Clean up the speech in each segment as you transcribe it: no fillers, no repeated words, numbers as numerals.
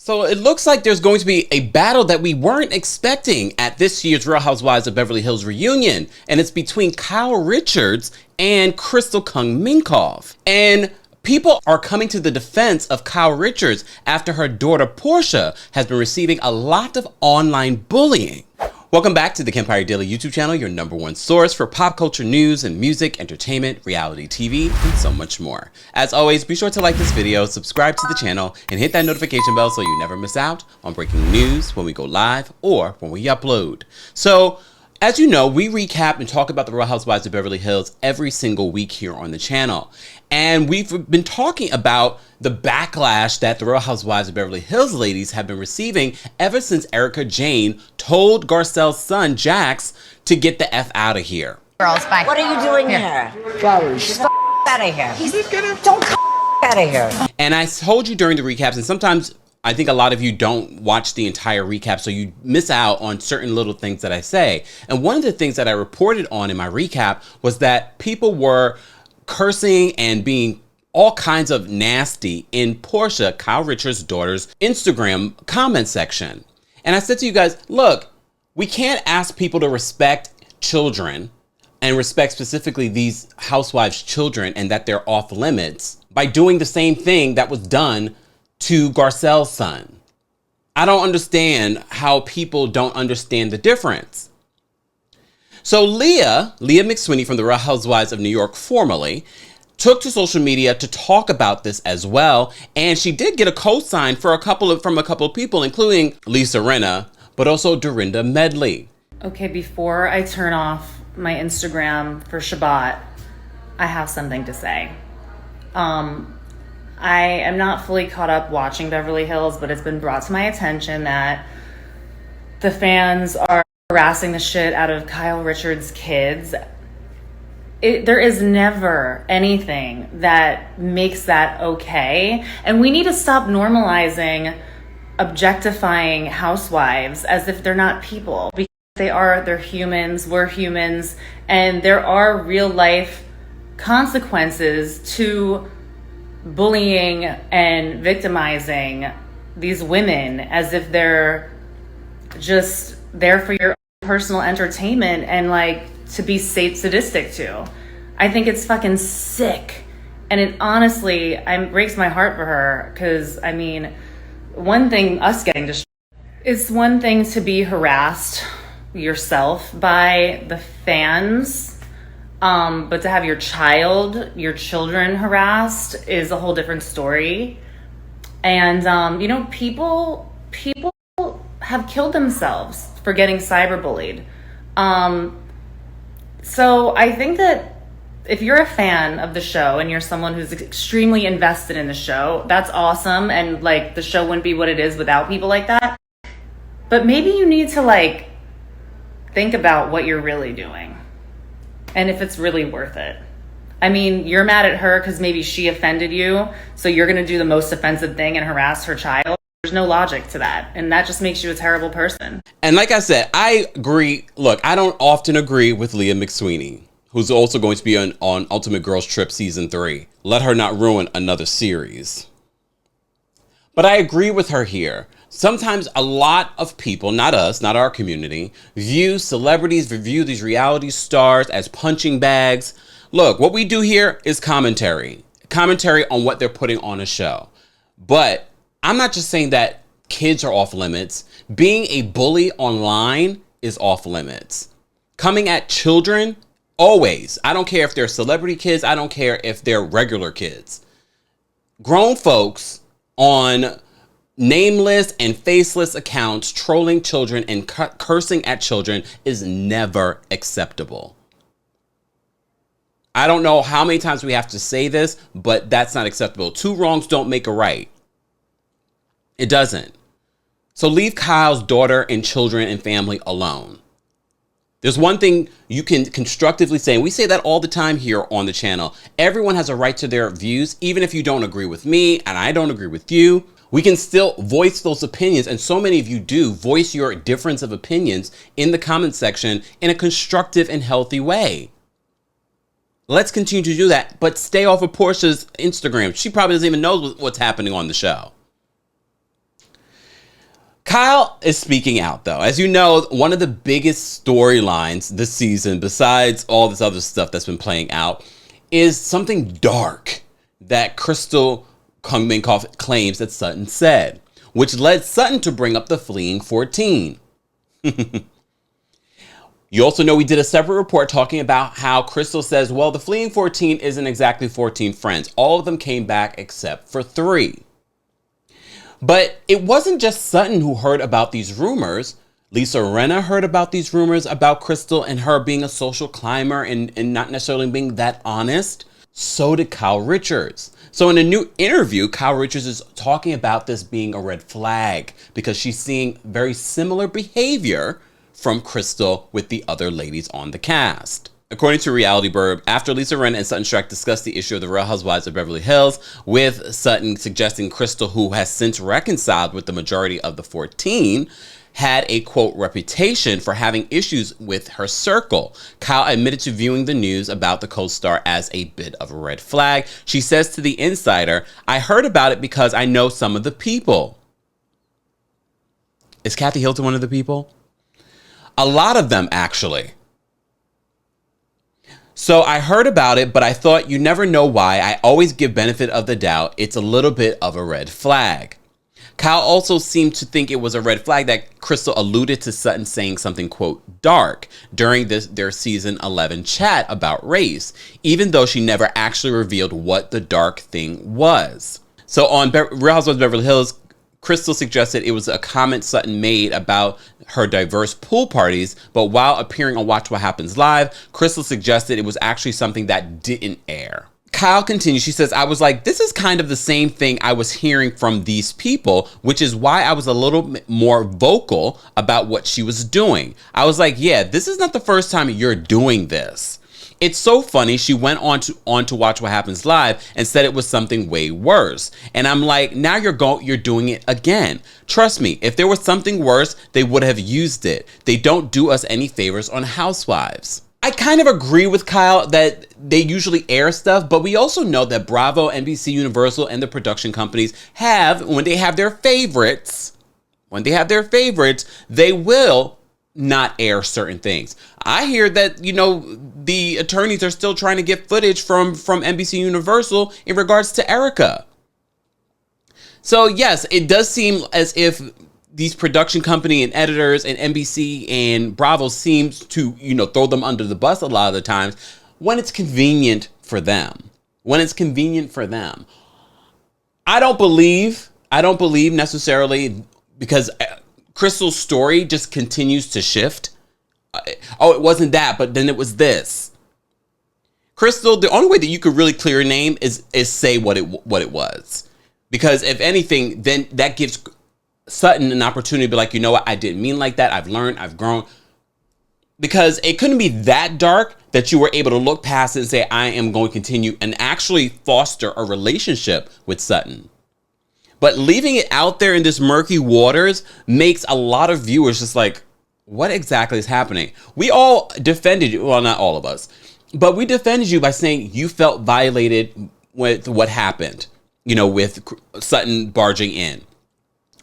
So it looks like there's going to be a battle that we weren't expecting at this year's Real Housewives of Beverly Hills reunion. And it's between Kyle Richards and Crystal Kung Minkoff. And people are coming to the defense of Kyle Richards after her daughter Portia has been receiving a lot of online bullying. Welcome back to the Kempire Daily YouTube channel, your #1 source for pop culture news and music, entertainment, reality TV, and so much more. As always, be sure to like this video, subscribe to the channel, and hit that notification bell so you never miss out on breaking news when we go live or when we upload. So, as you know, we recap and talk about the Real Housewives of Beverly Hills every single week here on the channel. And we've been talking about the backlash that the Real Housewives of Beverly Hills ladies have been receiving ever since Erica Jane told Garcelle's son, Jax, to get the F out of here. Girls, bye. What are you doing here? Flowers. Just out of here. Don't out of here. And I told you during the recaps, and sometimes I think a lot of you don't watch the entire recap, so you miss out on certain little things that I say. And one of the things that I reported on in my recap was that people were cursing and being all kinds of nasty in Portia, Kyle Richards' daughter's Instagram comment section. And I said to you guys, look, we can't ask people to respect children and respect specifically these housewives' children and that they're off limits by doing the same thing that was done to Garcelle's son. I don't understand how people don't understand the difference. So Leah McSweeney from the Real Housewives of New York formerly took to social media to talk about this as well, and she did get a co-sign from a couple of people, including Lisa Rinna, but also Dorinda Medley. Okay, before I turn off my Instagram for Shabbat, I have something to say. I am not fully caught up watching Beverly Hills, but it's been brought to my attention that the fans are harassing the shit out of Kyle Richards' kids. There is never anything that makes that okay. And we need to stop normalizing objectifying housewives as if they're not people. Because they're humans, we're humans, and there are real life consequences to bullying and victimizing these women as if they're just there for your personal entertainment and like to be sadistic to. I think it's fucking sick. And it honestly, breaks my heart for her because, I mean, one thing, us getting to it's one thing to be harassed yourself by the fans, but to have your children harassed is a whole different story. And, you know, people have killed themselves for getting cyberbullied. So I think that if you're a fan of the show and you're someone who's extremely invested in the show, that's awesome. And like the show wouldn't be what it is without people like that. But maybe you need to like think about what you're really doing and if it's really worth it. I mean, you're mad at her because maybe she offended you. So you're going to do the most offensive thing and harass her child. There's no logic to that. And that just makes you a terrible person. And like I said, I agree. Look, I don't often agree with Leah McSweeney, who's also going to be on Ultimate Girls Trip Season 3. Let her not ruin another series. But I agree with her here. Sometimes a lot of people, not us, not our community, view celebrities, view these reality stars as punching bags. Look, what we do here is commentary on what they're putting on a show. But I'm not just saying that kids are off limits. Being a bully online is off limits. Coming at children, always. I don't care if they're celebrity kids. I don't care if they're regular kids. Grown folks on nameless and faceless accounts trolling children and cursing at children is never acceptable. I don't know how many times we have to say this, but that's not acceptable. Two wrongs don't make a right. It doesn't. So leave Kyle's daughter and children and family alone. There's one thing you can constructively say, and we say that all the time here on the channel. Everyone has a right to their views, even if you don't agree with me and I don't agree with you. We can still voice those opinions, and so many of you do voice your difference of opinions in the comment section in a constructive and healthy way. Let's continue to do that, but stay off of Portia's Instagram. She probably doesn't even know what's happening on the show. Kyle is speaking out, though. As you know, one of the biggest storylines this season, besides all this other stuff that's been playing out, is something dark that Crystal Minkoff claims that Sutton said, which led Sutton to bring up the fleeing 14. You also know we did a separate report talking about how Crystal says, well, the fleeing 14 isn't exactly 14 friends. All of them came back except for 3. But it wasn't just Sutton who heard about these rumors. Lisa Rinna heard about these rumors about Crystal and her being a social climber and not necessarily being that honest. So did Kyle Richards. So in a new interview, Kyle Richards is talking about this being a red flag because she's seeing very similar behavior from Crystal with the other ladies on the cast. According to Reality Burb, after Lisa Rinna and Sutton Stracke discussed the issue of the Real Housewives of Beverly Hills, with Sutton suggesting Crystal, who has since reconciled with the majority of the 14, had a, quote, reputation for having issues with her circle. Kyle admitted to viewing the news about the co-star as a bit of a red flag. She says to The Insider, I heard about it because I know some of the people. Is Kathy Hilton one of the people? A lot of them, actually. So I heard about it, but I thought you never know why. I always give benefit of the doubt. It's a little bit of a red flag. Kyle also seemed to think it was a red flag that Crystal alluded to Sutton saying something, quote, dark during their season 11 chat about race, even though she never actually revealed what the dark thing was. So on Real Housewives of Beverly Hills, Crystal suggested it was a comment Sutton made about her diverse pool parties, but while appearing on Watch What Happens Live, Crystal suggested it was actually something that didn't air. Kyle continues, she says, I was like, this is kind of the same thing I was hearing from these people, which is why I was a little bit more vocal about what she was doing. I was like, yeah, this is not the first time you're doing this. It's so funny. She went on to Watch What Happens Live and said it was something way worse. And I'm like, now you're doing it again. Trust me, if there was something worse, they would have used it. They don't do us any favors on Housewives. I kind of agree with Kyle that they usually air stuff, but we also know that Bravo, NBC Universal, and the production companies have, when they have their favorites, they will not air certain things. I hear that, you know, the attorneys are still trying to get footage from NBC Universal in regards to Erica. So yes, it does seem as if these production company and editors and NBC and Bravo seems to, you know, throw them under the bus a lot of the times when it's convenient for them. I don't believe necessarily, because Crystal's story just continues to shift. Oh, it wasn't that, but then it was this. Crystal, the only way that you could really clear your name is say what it was. Because if anything, then that gives Sutton an opportunity to be like, you know what, I didn't mean like that. I've learned, I've grown. Because it couldn't be that dark that you were able to look past it and say, I am going to continue and actually foster a relationship with Sutton. But leaving it out there in this murky waters makes a lot of viewers just like, what exactly is happening? We all defended you. Well, not all of us, but we defended you by saying you felt violated with what happened, you know, with Sutton barging in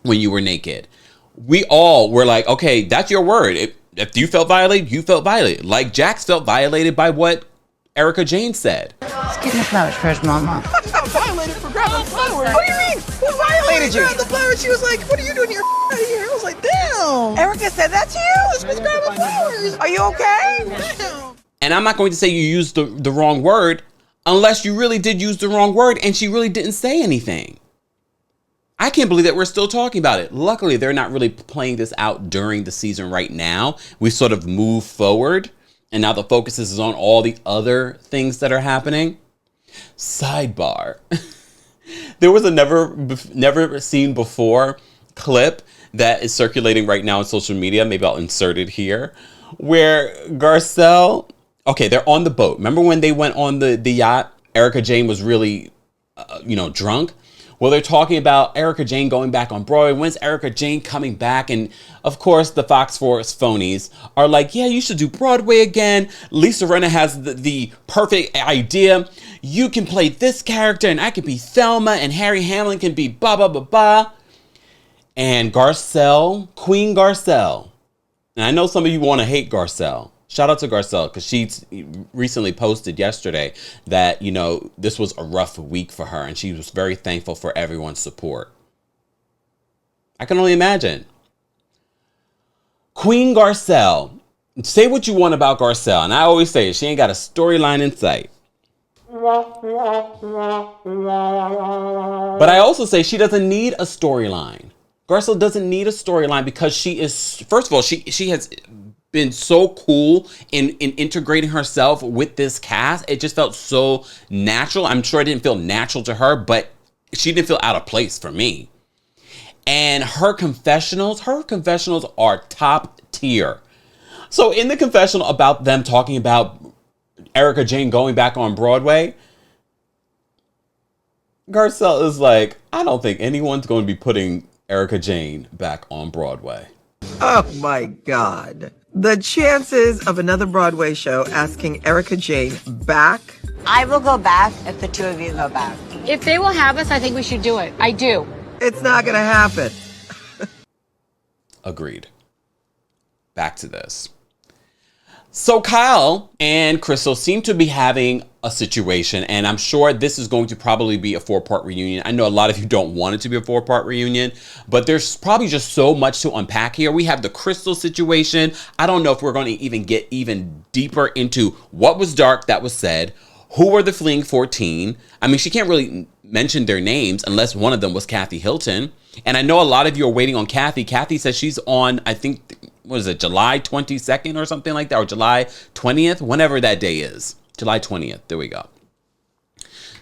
when you were naked. We all were like, okay, that's your word. If you felt violated, you felt violated. Like Jax felt violated by what Erica Jane said. Let's get the flowers first, Mama. I'm violated for grabbing flowers. What do you mean? Who violated you? I grabbed the flowers. She was like, what are you doing here? Out of here. I was like, damn. Erica said that to you? She was grabbing flowers. Are you okay? Damn. And I'm not going to say you used the wrong word unless you really did use the wrong word and she really didn't say anything. I can't believe that we're still talking about it. Luckily, they're not really playing this out during the season right now. We sort of move forward and now the focus is on all the other things that are happening. Sidebar. There was a never seen before clip that is circulating right now on social media. Maybe I'll insert it here. Where Garcelle, okay, they're on the boat. Remember when they went on the yacht? Erica Jane was really, drunk. Well, they're talking about Erica Jane going back on Broadway. When's Erica Jane coming back? And of course, the Fox Force phonies are like, yeah, you should do Broadway again. Lisa Rinna has the perfect idea. You can play this character and I can be Thelma and Harry Hamlin can be blah, blah, blah, blah. And Garcelle, Queen Garcelle. And I know some of you want to hate Garcelle. Shout out to Garcelle, because she recently posted yesterday that, you know, this was a rough week for her. And she was very thankful for everyone's support. I can only imagine. Queen Garcelle. Say what you want about Garcelle. And I always say it, she ain't got a storyline in sight. But I also say she doesn't need a storyline. Garcelle doesn't need a storyline because she is, first of all, she has been so cool in integrating herself with this cast. It just felt so natural. I'm sure it didn't feel natural to her, but she didn't feel out of place for me. And her confessionals are top tier. So in the confessional about them talking about Erika Jayne going back on Broadway, Garcelle is like, I don't think anyone's going to be putting Erika Jayne back on Broadway. Oh my God. The chances of another Broadway show asking Erika Jayne back. I will go back if the two of you go back. If they will have us, I think we should do it. I do. It's not going to happen. Agreed. Back to this. So Kyle and Crystal seem to be having a situation, and I'm sure this is going to probably be a 4-part reunion. I know a lot of you don't want it to be a 4-part reunion, but there's probably just so much to unpack here. We have the Crystal situation. I don't know if we're going to even get even deeper into what was dark that was said. Who were the fleeing 14? I mean, she can't really mention their names unless one of them was Kathy Hilton. And I know a lot of you are waiting on Kathy. Kathy says she's on, I think, what is it, July 22nd or something like that, or July 20th, whenever that day is. July 20th. There we go.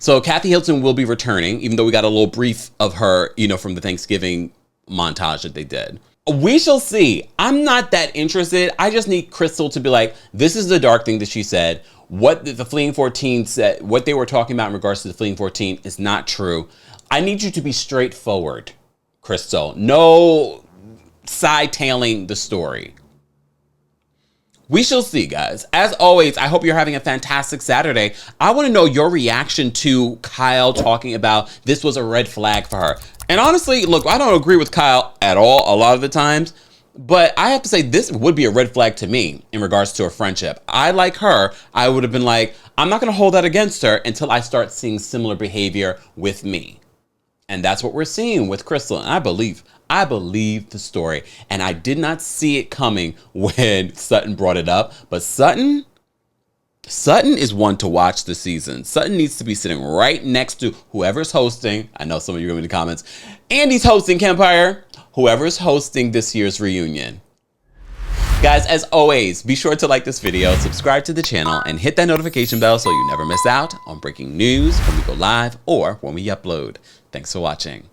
So Kathy Hilton will be returning, even though we got a little brief of her, you know, from the Thanksgiving montage that they did. We shall see. I'm not that interested. I just need Crystal to be like, this is the dark thing that she said. What the Fleeing 14 said, what they were talking about in regards to the Fleeing 14 is not true. I need you to be straightforward, Crystal. No side-tailing the story. We shall see, guys. As always, I hope you're having a fantastic Saturday. I want to know your reaction to Kyle talking about this was a red flag for her. And honestly, look, I don't agree with Kyle at all a lot of the times, but I have to say this would be a red flag to me in regards to a friendship. I, like her, I would have been like, I'm not going to hold that against her until I start seeing similar behavior with me. And that's what we're seeing with Crystal. And I believe the story. And I did not see it coming when Sutton brought it up. But Sutton is one to watch this season. Sutton needs to be sitting right next to whoever's hosting. I know some of you are in the comments. Andy's hosting Kempire. Whoever's hosting this year's reunion. Guys, as always, be sure to like this video, subscribe to the channel, and hit that notification bell so you never miss out on breaking news when we go live or when we upload. Thanks for watching.